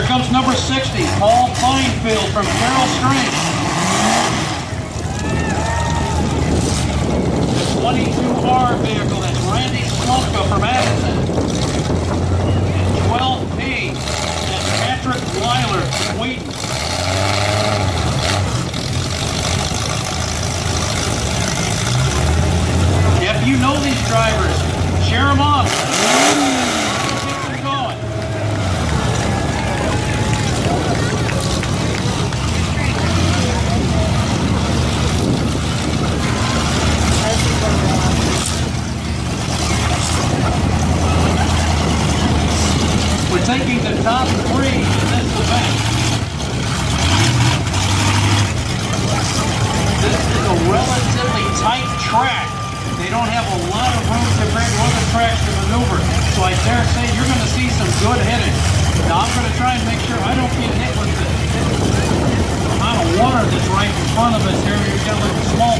comes number 60, Paul Finefield from Carroll Strength. The 22R vehicle, that's Randy Slumka from Addison. And 12P, that's Patrick Weiler from Wheaton. If you know these drivers, share them off. Keep them going. We're taking the top 3 in this event. This is a relatively tight track. They don't have a lot of room compared to other tracks to maneuver. So I dare say you're going to see some good hitting. Now I'm going to try and make sure I don't get hit with the amount of water that's right in front of us here. You've got like a small...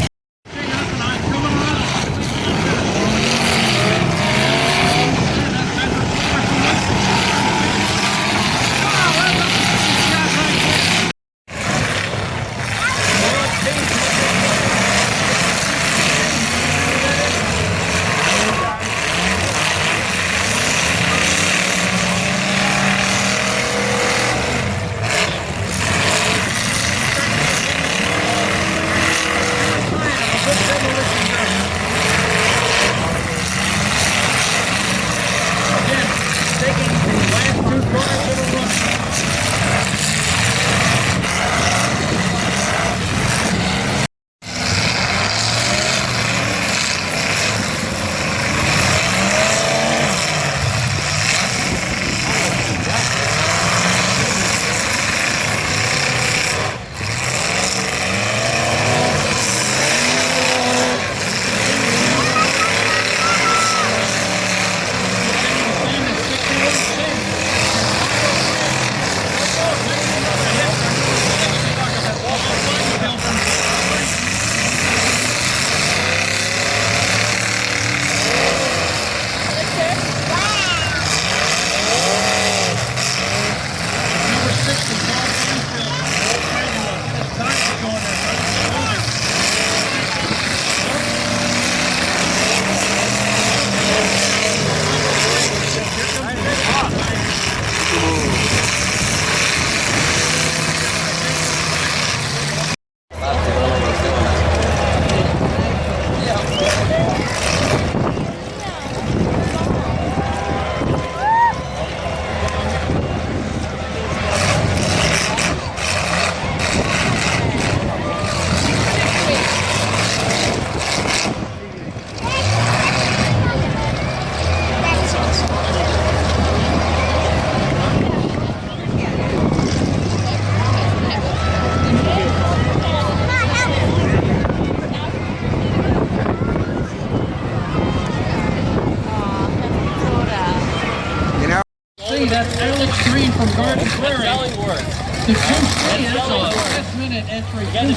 That's Alex Green from Garden Prairie. The 2C, that's a 6-minute entry. 2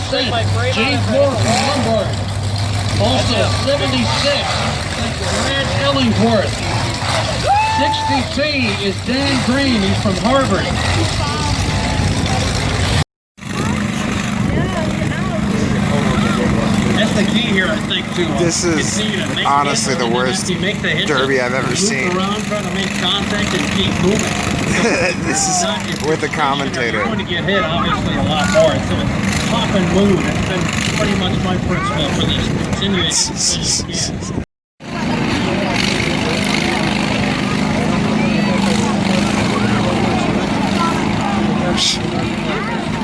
James Moore from Lombard. Also 76, Brad Ellingworth. 60T is Dan Green, he's from Harvard. That's the key here, I think, to this is honestly the worst derby I've ever seen. Around, trying to make contact and keep moving. This is with a commentator. You're going to get hit, obviously, a lot more. It's a pop and move. It's been pretty much my principle for this continuation.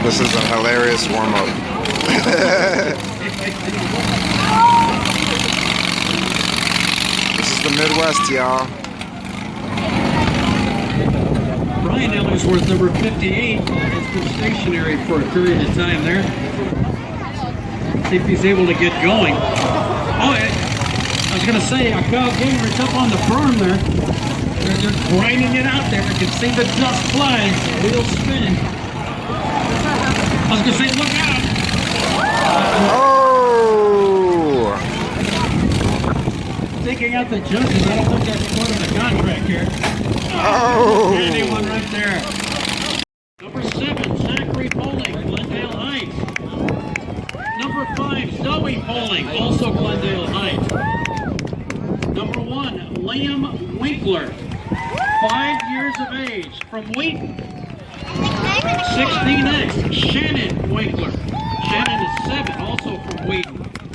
This is a hilarious warm-up. This is the Midwest, y'all. Brian Ellsworth, number 58, has been stationary for a period of time there. See if he's able to get going. Oh, I was going to say, Kyle Gingrich up on the berm there. They're grinding it out there. You can see the dust fly, the wheels spin. I was going to say, look out! Oh! Taking out the judges, I don't think that's part of the contract here. Oh! Anyone right there. 5, Zoe Poling, also Glendale Heights. Number 1, Liam Winkler, 5 years of age, from Wheaton. 16X, Shannon Winkler. Shannon is 7, also from Wheaton.